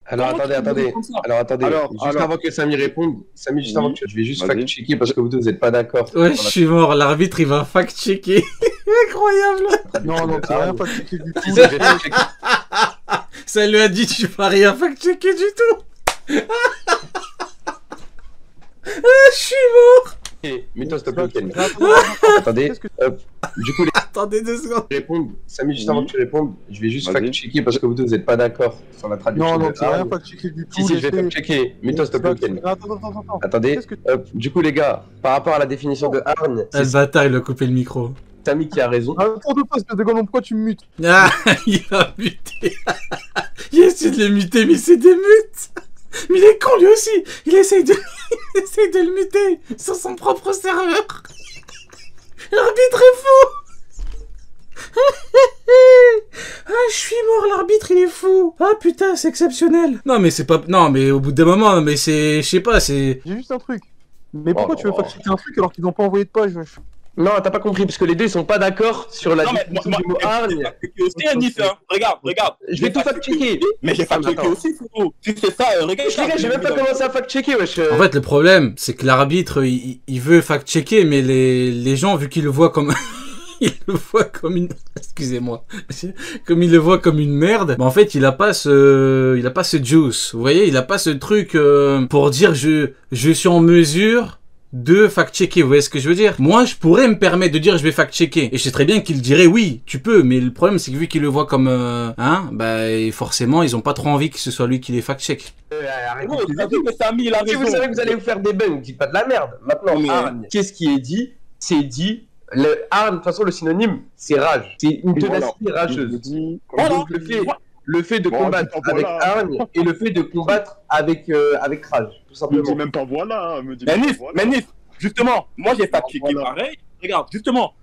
Alors Comment tu attendez, peux me dire attendez. comme ça? Alors attendez. Juste avant que Samy réponde, Samy, juste avant Oui, que je vais juste vas-y. fact-checker parce que vous deux, vous n'êtes pas d'accord. Ouais, je sur la- suis mort. L'arbitre, il va fact-checker. Incroyable. Non, non, c'est Ah, rien oui. fact-checké du Si, tout. si, j'ai fact-checké. Ça lui a dit, tu vas rien fact-checker du tout. Je suis mort. Mets-toi s'il te plaît, Ken. Attends, Attendez. qu'est-ce que- Hop. Du coup, les Attendez 2 secondes. répondre. Samy, juste avant que tu répondes, je vais juste Vas-y. fact-checker parce que vous deux, vous n'êtes pas d'accord sur la traduction. Non, non, de c'est rien Arne. fact-checké du Si, tout. si, je vais laissez- fact-checker. Mets-toi s'il te plaît, Ken. Attends. Attendez. Qu'est-ce que- Hop. Du coup, les gars, par rapport à la définition de Arne, Ah, le c'est bâtard, il a coupé le micro. Samy qui a raison. Attends, espèce de golemon, pourquoi tu me mutes? Ah, il a muté. Il essaie de le muter, mais c'est des mutes. Mais il est con lui aussi. Il essaie de le muter sur son propre serveur. L'arbitre est fou. Ah, je suis mort, l'arbitre il est fou. Ah putain, c'est exceptionnel. Non mais c'est pas... Non mais au bout d'un moment, mais c'est... Je sais pas, c'est... J'ai juste un truc. Mais pourquoi Oh, tu veux oh. fact-checker un truc alors qu'ils n'ont pas envoyé de page, wesh? Non, t'as pas compris parce que les deux ils sont pas d'accord sur la Non, mais définition du mot hargne. aussi un Nice, hein. Regarde. Je vais tout fact-checker. Mais j'ai fact-checké Attends. aussi, frérot. Tu fais ça, regarde. Les gars, j'ai même pas commencé à fact-checker, wesh. En fait, le problème, c'est que l'arbitre, il veut fact-checker, mais les gens, vu qu'ils le voient comme... il le voit comme une... Excusez-moi. Comme il le voit comme une merde, bah en fait, il a pas ce juice. Vous voyez, il a pas ce truc pour dire je suis en mesure de fact-checker. Vous voyez ce que je veux dire? Moi, je pourrais me permettre de dire je vais fact-checker. Et je sais très bien qu'il dirait oui, tu peux. Mais le problème, c'est que vu qu'il le voit comme... bah, et forcément, ils ont pas trop envie que ce soit lui qui les fact-check. Arrêtez. Frérot, t'as vu que Samy, il a Si vous raison. savez que vous allez vous faire des bugs, dites pas de la merde. Maintenant, Mais- hargne, qu'est-ce qui est dit? C'est dit. Le hargne, de toute façon, le synonyme, c'est rage. C'est une ténacité Je rageuse. vous dis, Voilà. Donc, le fait de Bon, combattre putain, avec voilà. hargne et le fait de combattre avec rage, tout me dis simplement. même pas voilà, me dis Mais même pas Nice, voilà. mais Nice, justement, moi j'ai fact-checké Voilà. pareil. Regarde, justement,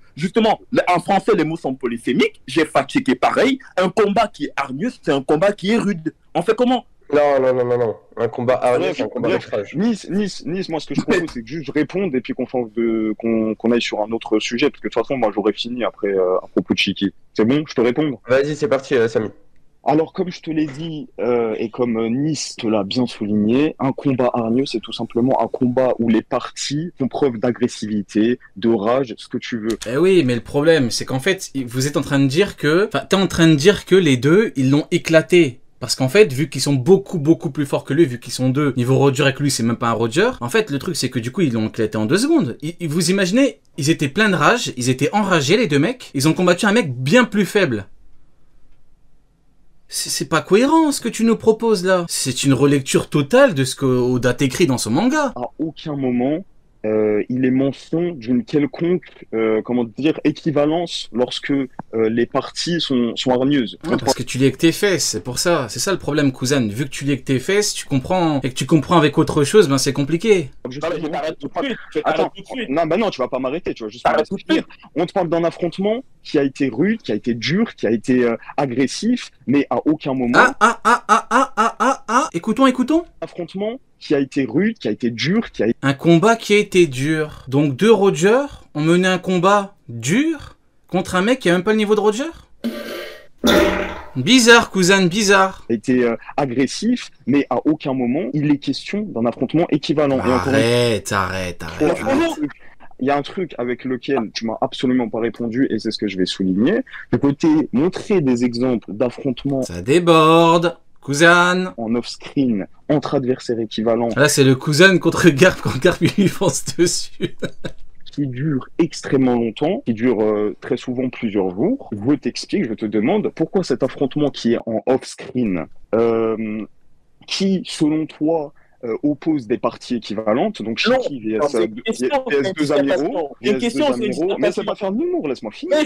en français les mots sont polysémiques. J'ai fact-checké pareil. Un combat qui est hargneux, c'est un combat qui est rude. On fait comment? Non. Un combat hargne, Bref, c'est un combat avec bref, rage. Nice, moi ce que je propose c'est que juste je réponde et puis qu'on change qu'on aille sur un autre sujet parce que de toute façon moi j'aurais fini après à propos de Chiki. C'est bon, je te réponds. Vas-y, c'est parti, Samy. Alors comme je te l'ai dit et comme Nice te l'a bien souligné, un combat hargneux c'est tout simplement un combat où les parties font preuve d'agressivité, de rage, ce que tu veux. Eh oui, mais le problème, c'est qu'en fait, vous êtes en train de dire que... Enfin, t'es en train de dire que les deux, ils l'ont éclaté. Parce qu'en fait, vu qu'ils sont beaucoup plus forts que lui, vu qu'ils sont deux, niveau Roger avec lui, c'est même pas un Roger. En fait, le truc, c'est que du coup, ils l'ont éclaté en 2 secondes. Vous imaginez, ils étaient pleins de rage, ils étaient enragés, les deux mecs. Ils ont combattu un mec bien plus faible. C'est pas cohérent, ce que tu nous proposes, là. C'est une relecture totale de ce que Oda t'écrit dans son manga. À aucun moment il est mention d'une quelconque comment dire équivalence lorsque les parties sont hargneuses. Ah, parce que tu lis avec tes fesses, c'est pour ça. C'est ça le problème, cousin. Vu que tu lis avec tes fesses, tu comprends. Et que tu comprends avec autre chose, ben c'est compliqué. Non, mais je t'arrête tout de suite. Je t'arrête Attends, tout de suite. non, bah non, tu vas pas m'arrêter, tu vas juste T'arrêtes me tout de laisser finir. On te parle d'un affrontement qui a été rude, qui a été dur, qui a été agressif, mais à aucun moment, Écoutons. affrontement qui a été rude, qui a été dur, qui a été... Un combat qui a été dur. Donc 2 Roger ont mené un combat dur contre un mec qui a même pas le niveau de Roger. Bizarre, cousin, bizarre. agressif, mais à aucun moment il est question d'un affrontement équivalent. Et encore une Arrête. Il y a un truc avec lequel tu m'as absolument pas répondu et c'est ce que je vais souligner. Je peux te montrer des exemples d'affrontements Ça déborde. Cousin. en off-screen entre adversaires équivalents Là, c'est le cousin contre Garp quand Garp lui fonce dessus. qui durent extrêmement longtemps, qui durent très souvent plusieurs jours. Je t'explique, je te demande pourquoi cet affrontement qui est en off-screen, qui selon toi oppose des parties équivalentes, donc Non, Shiki VS, non, c'est une question, c'est une 2 Amiraux, dissertation. Une VS question, 2 c'est une Amiraux, mais dissertation. c'est pas faire de l'humour, laisse-moi finir.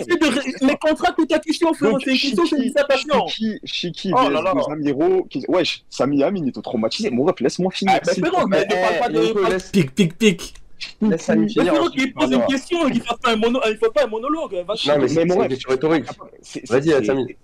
Mais contracte ta question, frérot. Donc, C'est une question, c'est une dissertation. Shiki Oh là vs là. 2 Amiraux, wesh, Sami Amin il est traumatisé. Mon ref, laisse-moi finir. Ah, mais s'il te frérot, plaît. mais ne parle pas de. Nico, laisse Pic. Samy Mais finir. frérot, ensuite, qui tu pose une parleras. question, il faut pas un monologue. Va Non, chier. mais c'est Mais mon une ref, question rhétorique. C'est- Vas-y, c'est- Samy.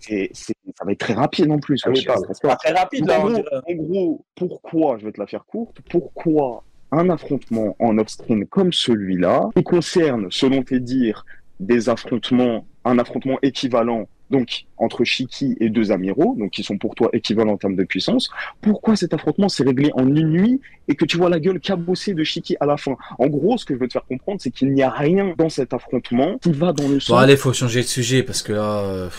ça va être très rapide en plus. Samy, wesh. parle. C'est pas très rapide, là. En on gros, dirait. en gros, pourquoi, je vais te la faire courte, pourquoi un affrontement en off-screen comme celui-là, qui concerne, selon tes dires, des affrontements un affrontement équivalent, donc entre Shiki et deux amiraux, donc qui sont pour toi équivalents en termes de puissance, pourquoi cet affrontement s'est réglé en une nuit et que tu vois la gueule cabossée de Shiki à la fin? En gros, ce que je veux te faire comprendre, c'est qu'il n'y a rien dans cet affrontement qui va dans le Bon, sens... allez, faut changer de sujet parce que là,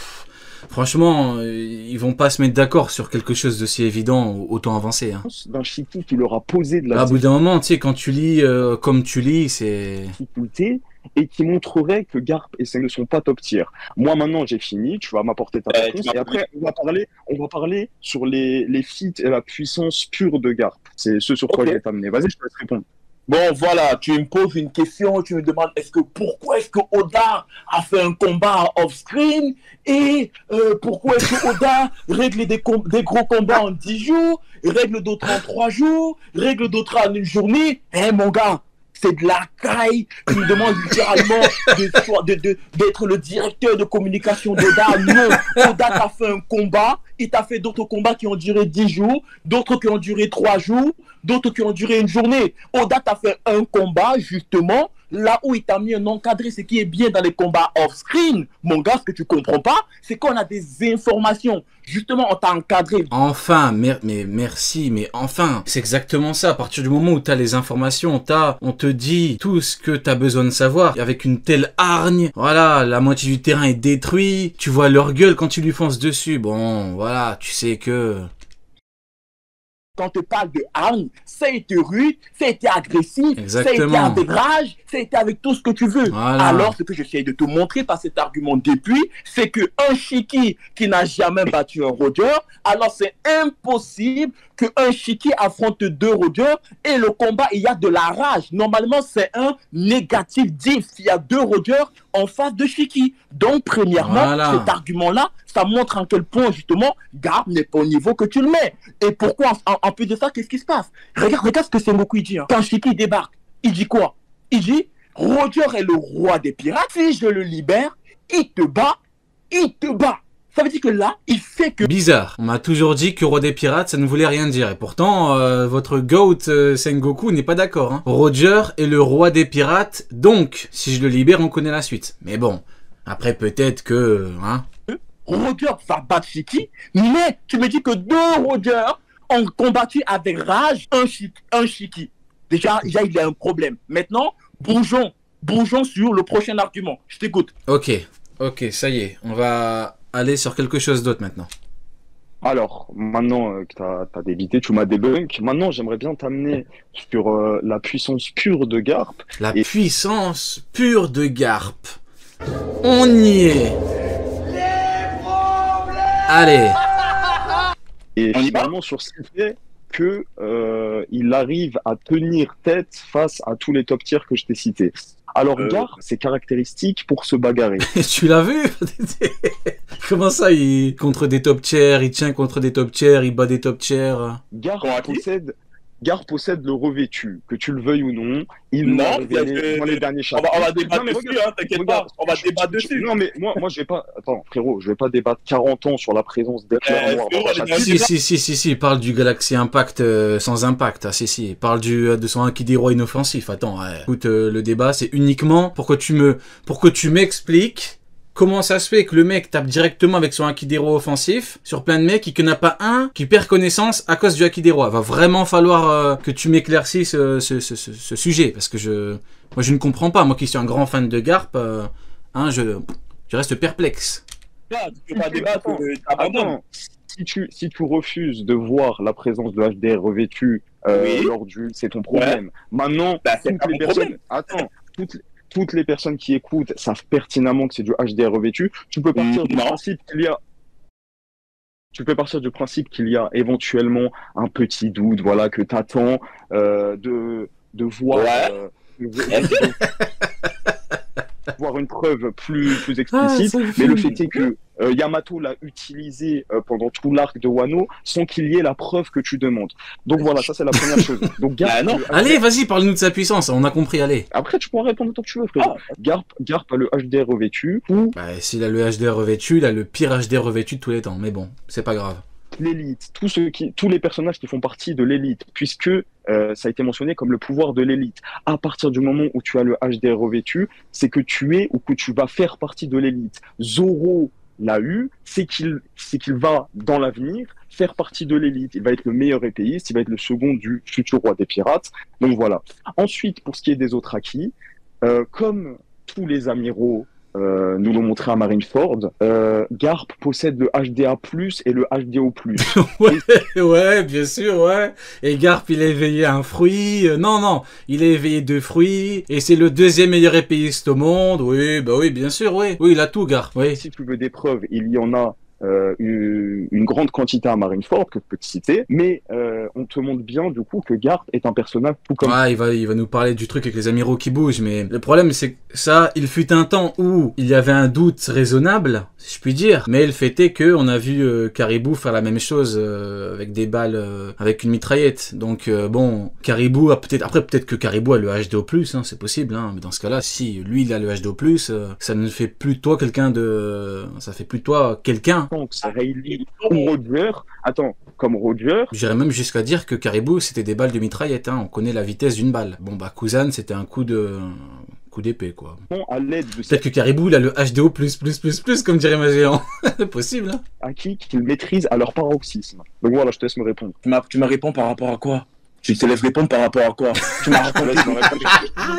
franchement, ils vont pas se mettre d'accord sur quelque chose d'aussi évident, autant avancer. Hein. d'un Shiki qui leur a posé de la À bout d'un moment, tu sais, quand tu lis comme tu lis, c'est... difficulté et qui montrerait que Garp et Seng ne sont pas top tier. Moi maintenant j'ai fini, tu vas m'apporter ta réponse et après on va parler sur les feats et la puissance pure de Garp. C'est ce sur quoi je vais t'amener. Vas-y, je te laisse répondre. Bon, voilà, tu me poses une question, tu me demandes pourquoi est-ce que Oda a fait un combat off-screen et pourquoi est-ce que Oda règle des gros combats en 10 jours, règle d'autres en 3 jours, règle d'autres en une journée. Mon gars, c'est de la caille. Tu me demandes littéralement d'être le directeur de communication d'Oda. Non, Oda t'a fait un combat, il t'a fait d'autres combats qui ont duré 10 jours, d'autres qui ont duré 3 jours, d'autres qui ont duré une journée. Oda t'a fait un combat, justement, là où il t'a mis un encadré. Ce qui est bien dans les combats off-screen, mon gars, ce que tu comprends pas, c'est qu'on a des informations. Justement, on t'a encadré. Enfin, mais merci, mais enfin, c'est exactement ça. À partir du moment où t'as les informations, on te dit tout ce que t'as besoin de savoir. Avec une telle hargne, voilà, la moitié du terrain est détruit. Tu vois leur gueule quand tu lui fonces dessus. Bon, voilà, tu sais que... Quand on te parle de hargne, ça a été rude, ça a été agressif, Exactement. ça a été avec rage, ça a été avec tout ce que tu veux. Voilà. Alors, ce que j'essaie de te montrer par cet argument depuis, c'est que un Shiki qui n'a jamais battu un Roger, alors c'est impossible qu'un Shiki affronte 2 Rogers et le combat, il y a de la rage. Normalement, c'est un négatif 10. Il y a 2 Rogers en face de Shiki. Donc, premièrement, voilà. cet argument-là, ça montre en quel point, justement, Garp n'est pas au niveau que tu le mets. Et pourquoi, en plus de ça, qu'est-ce qui se passe? Regarde ce que Sengoku il dit. Hein. Quand Shiki débarque, il dit quoi? Il dit, Roger est le roi des pirates. Si je le libère, il te bat, il te bat. Ça veut dire que là, il fait que... Bizarre. On m'a toujours dit que roi des pirates, ça ne voulait rien dire. Et pourtant, votre GOAT Sengoku n'est pas d'accord. Hein. Roger est le roi des pirates, donc, si je le libère, on connaît la suite. Mais bon, après peut-être que... Hein. Roger va battre Shiki, mais tu me dis que 2 Roger ont combattu avec rage un Shiki. Déjà, il y a un problème. Maintenant, bougeons sur le prochain argument. Je t'écoute. Ok, ça y est. On va aller sur quelque chose d'autre maintenant. Alors, maintenant que tu as débité, tu m'as débunk. Maintenant, j'aimerais bien t'amener sur la puissance pure de Garp. La puissance pure de Garp. On y est. Allez. Et finalement, sur ce qui fait que il arrive à tenir tête face à tous les top tiers que je t'ai cités. Alors, Garp, c'est caractéristique pour se bagarrer. Tu l'as vu? Comment ça, contre des top tiers, il tient contre des top tiers, il bat des top tiers? Garp possède le revêtu, que tu le veuilles ou non. Il l'a révélé dans les derniers chapitres. On va débattre dessus, hein, t'inquiète pas. On va débattre dessus. Non, mais moi, je vais pas... Attends, frérot, je vais pas débattre 40 ans sur la présence d'éclairs noirs dans la chapitre. Si, il parle du Galaxy Impact sans impact. Ah, si, il parle de son Akidero inoffensif. Attends, écoute, le débat, c'est uniquement pour que tu m'expliques comment ça se fait que le mec tape directement avec son Akidero offensif sur plein de mecs et qu'il n'y en a pas un qui perd connaissance à cause du Akidero. Il va vraiment falloir que tu m'éclaircisses ce sujet, parce que moi je ne comprends pas. Moi qui suis un grand fan de Garp, je reste perplexe. Tu peux pas débattre. Attends, si tu refuses de voir la présence de HDR revêtu lors du... C'est ton problème. Ouais. Maintenant, toutes les personnes qui écoutent savent pertinemment que c'est du HDR revêtu. Tu peux partir du principe qu'il y a éventuellement un petit doute, voilà, que t'attends de voir, voir une preuve plus explicite. Mais le fait est que Yamato l'a utilisé pendant tout l'arc de Wano sans qu'il y ait la preuve que tu demandes. Donc voilà, ça c'est la première chose. Donc allez, vas-y, parle-nous de sa puissance, on a compris, allez. Après, tu pourras répondre autant que tu veux, frère. Garp a le HDR revêtu. S'il a le HDR revêtu, il a le pire HDR revêtu de tous les temps. Mais bon, c'est pas grave. l'élite, tous les personnages qui font partie de l'élite, puisque ça a été mentionné comme le pouvoir de l'élite. À partir du moment où tu as le HDR revêtu, c'est que tu es ou que tu vas faire partie de l'élite. Zoro l'a eu, c'est qu'il va, dans l'avenir, faire partie de l'élite. Il va être le meilleur épéiste, il va être le second du futur roi des pirates. Donc voilà. Ensuite, pour ce qui est des autres acquis, comme tous les amiraux nous l'ont montré à Marineford, Garp possède le HDA+, et le HDO+. Ouais, bien sûr, ouais. Et Garp, il a éveillé un fruit. Non, il a éveillé 2 fruits. Et c'est le 2e meilleur épéiste au monde. Oui, bah oui, bien sûr, oui. Oui, il a tout, Garp, oui. Si tu veux des preuves, il y en a une grande quantité à Marineford que je peux te citer, mais on te montre bien du coup que Garp est un personnage tout comme... Ouais, il va nous parler du truc avec les amiraux qui bougent, mais le problème c'est que ça, il fut un temps où il y avait un doute raisonnable, si je puis dire, mais le fait est que on a vu Caribou faire la même chose avec des balles, avec une mitraillette, donc bon, Caribou a peut-être que Caribou a le HDO+, hein, c'est possible, hein, mais dans ce cas-là, si lui il a le HDO+, ça ne fait plus de toi quelqu'un de... ça fait plus de toi quelqu'un. Que c'est Rayleigh ou Roger. Attends, comme Roger. J'irais même jusqu'à dire que Caribou c'était des balles de mitraillette, hein. On connaît la vitesse d'une balle. Bon bah Kuzan c'était un coup d'épée quoi. À l'aide de peut-être que Caribou il a le HDO++++, comme dirait Magéant. C'est possible, hein. Acquis qu'ils maîtrisent à leur paroxysme. Donc voilà, je te laisse me répondre. Tu m'as répondu par rapport à quoi? Tu te laisses répondre par rapport à quoi? Tu m'as raconté.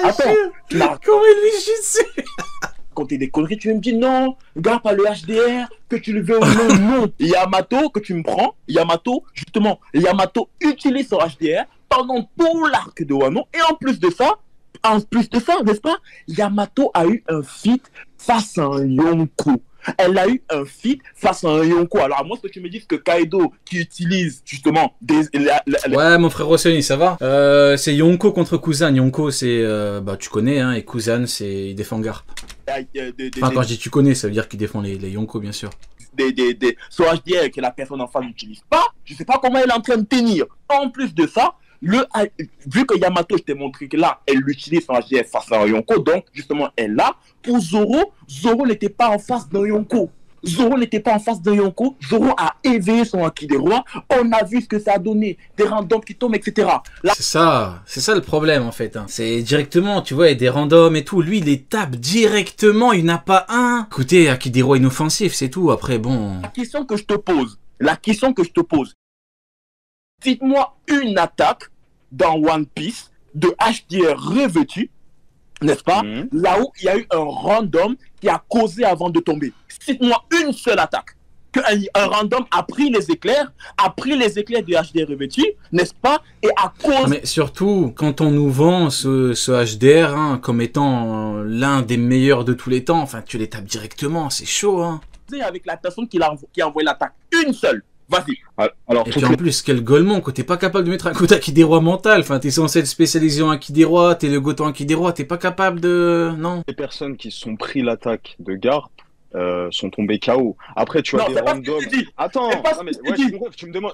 Attends, tu m'as comment il lui chie dessus? raconté des conneries, tu me dis non, Garp a le HDR, que tu le veux ou non, non. Yamato, que tu me prends, Yamato, justement, Yamato utilise son HDR pendant tout l'arc de Wano, et en plus de ça, n'est-ce pas, Yamato a eu un feat face à un Yonko. Elle a eu un feat face à un Yonko. Alors, à moins que tu me dises que Kaido, qui utilise justement Ouais, mon frère Rossoni, ça va. C'est Yonko contre Kuzan. Yonko, c'est... bah, tu connais, hein, et Kuzan, c'est... il défend Garp. Enfin, quand je dis tu connais, ça veut dire qu'il défend les Yonko, bien sûr. Son HDR que la personne en face n'utilise pas, je sais pas comment elle est en train de tenir. En plus de ça, vu que Yamato, je t'ai montré que là, elle utilise son HDR face à un Yonko, donc justement, elle l'a. Pour Zoro, Zoro n'était pas en face d'un Yonko. Zoro a éveillé son Haki des rois. On a vu ce que ça a donné. Des randoms qui tombent, etc. Là... C'est ça le problème en fait. Hein. C'est directement, tu vois, il y a des randoms et tout. Lui, il les tape directement, il n'a pas un. Écoutez, Haki des rois inoffensif, c'est tout. Après, bon... La question que je te pose, cite-moi une attaque dans One Piece de HDR revêtu, n'est-ce pas, là où il y a eu un random qui a causé avant de tomber. Cite-moi une seule attaque. Un random a pris les éclairs de HDR revêtu, n'est-ce pas, et à cause... Mais surtout, quand on nous vend ce HDR hein, comme étant l'un des meilleurs de tous les temps, enfin, tu les tapes directement, c'est chaud, hein. Avec la personne qui a envoyé l'attaque. Une seule. Vas-y. Alors, et puis en plus, quel golemon, que t'es pas capable de mettre un coup d'Haki des rois mental. Enfin, t'es censé être spécialisé en Haki des rois, t'es le Goten Haki des rois, t'es pas capable de... Non. Les personnes qui se sont pris l'attaque de Garp sont tombées KO. Après, tu as des randoms... Attends, non, mais, ouais, tu me demandes...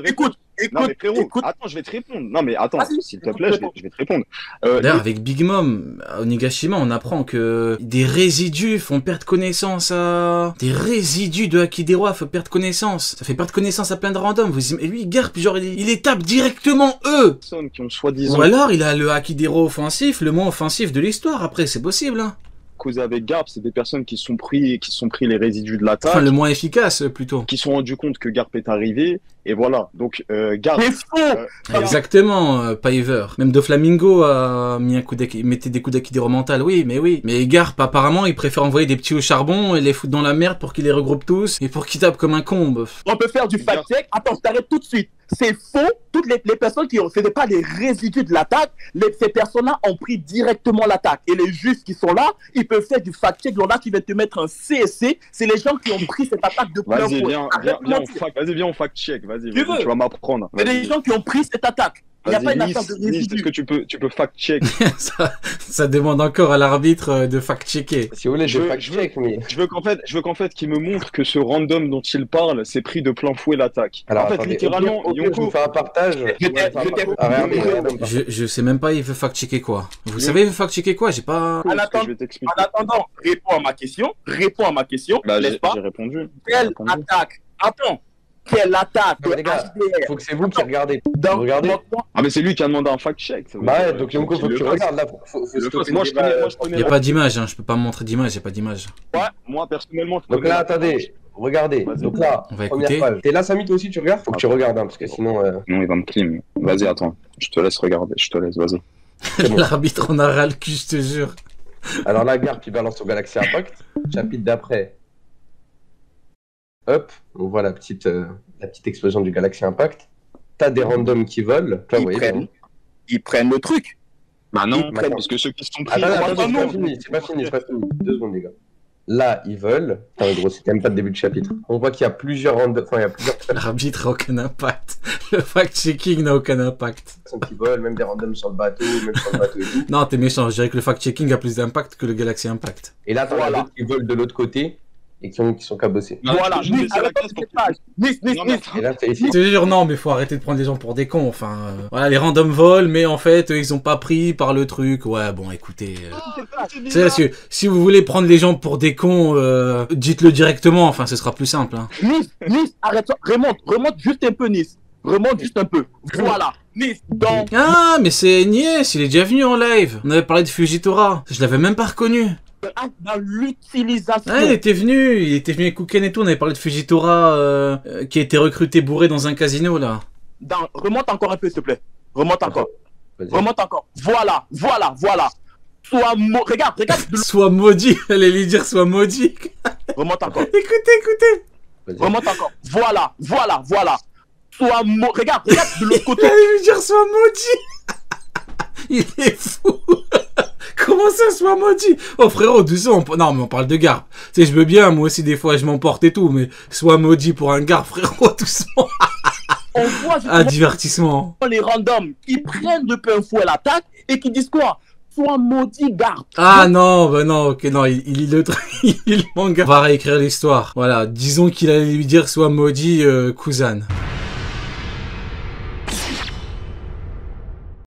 Écoute, non mais frérot, attends, je vais te répondre. Non mais attends, s'il te plaît, je vais te répondre. D'ailleurs, avec Big Mom, à Onigashima, on apprend que des résidus font perdre connaissance à... Des résidus de Haki des rois font perdre connaissance. Ça fait perdre connaissance à plein de randoms. Et lui, Garp, genre, il les tape directement, eux. Personnes qui ont soi-disant... Ou alors, il a le Haki des rois offensif, le moins offensif de l'histoire. Après, c'est possible, hein. Causé avec Garp, c'est des personnes qui se sont pris les résidus de l'attaque. Enfin, le moins efficace, plutôt. Qui se sont rendus compte que Garp est arrivé, et voilà. Donc, Garp... Exactement, Piver. Même Doflamingo a mis mettait des coups d'Haki des rois mental, oui. Mais Garp, apparemment, il préfère envoyer des petits au charbon et les foutre dans la merde pour qu'ils les regroupent tous, et pour qu'ils tapent comme un combe. On peut faire du fact-check. Attends, je t'arrête tout de suite. C'est faux. Toutes les personnes qui ont... Ce n'est pas les résidus de l'attaque. Ces personnes-là ont pris directement l'attaque. Et les juges qui sont là, ils peuvent faire du fact-check. Là, qui va te mettre un CSC. C'est les gens qui ont pris cette attaque de plein fouet. Vas-y, viens, on fact-check. Vas-y, tu vas m'apprendre. C'est les gens qui ont pris cette attaque. Il n'y a pas une affaire de résidus. Est-ce que tu peux fact-check? ça demande encore à l'arbitre de fact-checker. Si vous voulez, je fact-check, mais... Je veux qu'en fait, qu'il me montre que ce random dont il parle s'est pris de plein fouet l'attaque. Alors, en fait, attendez, littéralement, Yonko... Je vous fais un partage. Je sais même pas, il veut fact-checker quoi. Vous savez, il veut fact-checker quoi? J'ai pas... En attendant, réponds à ma question. Bah, N'est-ce pas? j'ai répondu. Quelle attaque? Attends. quelle attaque Non, mais les gars, HDR. faut que c'est vous qui regardez. Dans- Regardez. Ah, mais c'est lui qui a demandé un fact-check. ça veut Bah ouais, dire, donc Yonko, faut que tu le fasse. regardes là. Faut Le stopper fasse. le Moi, je débat. connais, moi, je Il connais n'y a la- pas d'image, hein. Je peux pas me montrer d'image, il n'y a pas d'image. Moi, personnellement, je Donc connais là, la- attendez, regardez. Vas-y. Donc là, On va première écouter. page. T'es là, Samy, toi aussi, tu regardes? Faut que tu regardes, hein, parce que sinon. Non, il va me clim. Vas-y, attends. Je te laisse regarder. Je te laisse, vas-y. C'est bon. L'arbitre en a ras le cul, je te jure. Alors là, Garp, il balance au Galaxy Impact. Chapitre d'après. Hop, on voit la petite explosion du Galaxy Impact. T'as des randoms qui volent. Là, vous voyez, bon. Ils prennent le truc. Bah non, Attends. parce que ceux qui sont pris. Attends, on va attends, pas c'est nous. pas fini, c'est pas fini, c'est pas fini. 2 secondes, les gars. Là, ils volent. Putain, gros, c'est quand même pas le début du chapitre. On voit qu'il y a plusieurs randoms. Enfin, il y a plusieurs L'arbitre a aucun impact. Le fact-checking n'a aucun impact. personnes qui volent, même des randoms sur le bateau, même sur le bateau et tout. Non, t'es méchant. Je dirais que le fact-checking a plus d'impact que le Galaxy Impact. Et là, t'en as Voilà. d'autres qui volent de l'autre côté et qui sont cabossés. Non, Voilà, je vais Nice, baisser la arrête pas classe de pour cette page. Nice, Non, mais Nice. Et là, c'est ici. Je te jure, non, mais faut arrêter de prendre les gens pour des cons. Enfin, voilà, les randoms volent, mais en fait, ils ont pas pris par le truc. Ouais, bon, écoutez. Tu sais, si vous voulez prendre les gens pour des cons, dites-le directement. Enfin, ce sera plus simple. Hein. Nice, arrête-toi. Remonte juste un peu, Nice. Remonte juste un peu. Voilà, Nice, dans... Ah, mais c'est Nies, il est déjà venu en live. On avait parlé de Fujitora. Je l'avais même pas reconnu. dans l'utilisation. Ah, il était venu avec Kuken et tout. On avait parlé de Fujitora qui a été recruté bourré dans un casino là. Remonte encore un peu, s'il te plaît. Remonte encore. Vas-y. Remonte encore. Voilà. Regarde de l'autre. Soit maudit, elle lui dire soit maudit. Remonte encore. Écoutez. Vas-y. Remonte encore. Voilà. Regarde de l'autre côté. Elle allait lui dire soit maudit. Il est fou. Comment ça soit maudit? Oh frérot, doucement. Non, mais on parle de Garp. Tu sais, je veux bien, moi aussi des fois je m'emporte et tout, mais soit maudit pour un Garp, frérot, doucement. On voit Ah, justement divertissement. les randoms qui prennent de plein fouet l'attaque et qui disent quoi? Sois maudit, garde. Ah non, bah non, ok, non, il lit le truc, il lit le manga. On va réécrire l'histoire. Voilà, disons qu'il allait lui dire soit maudit, Kuzan.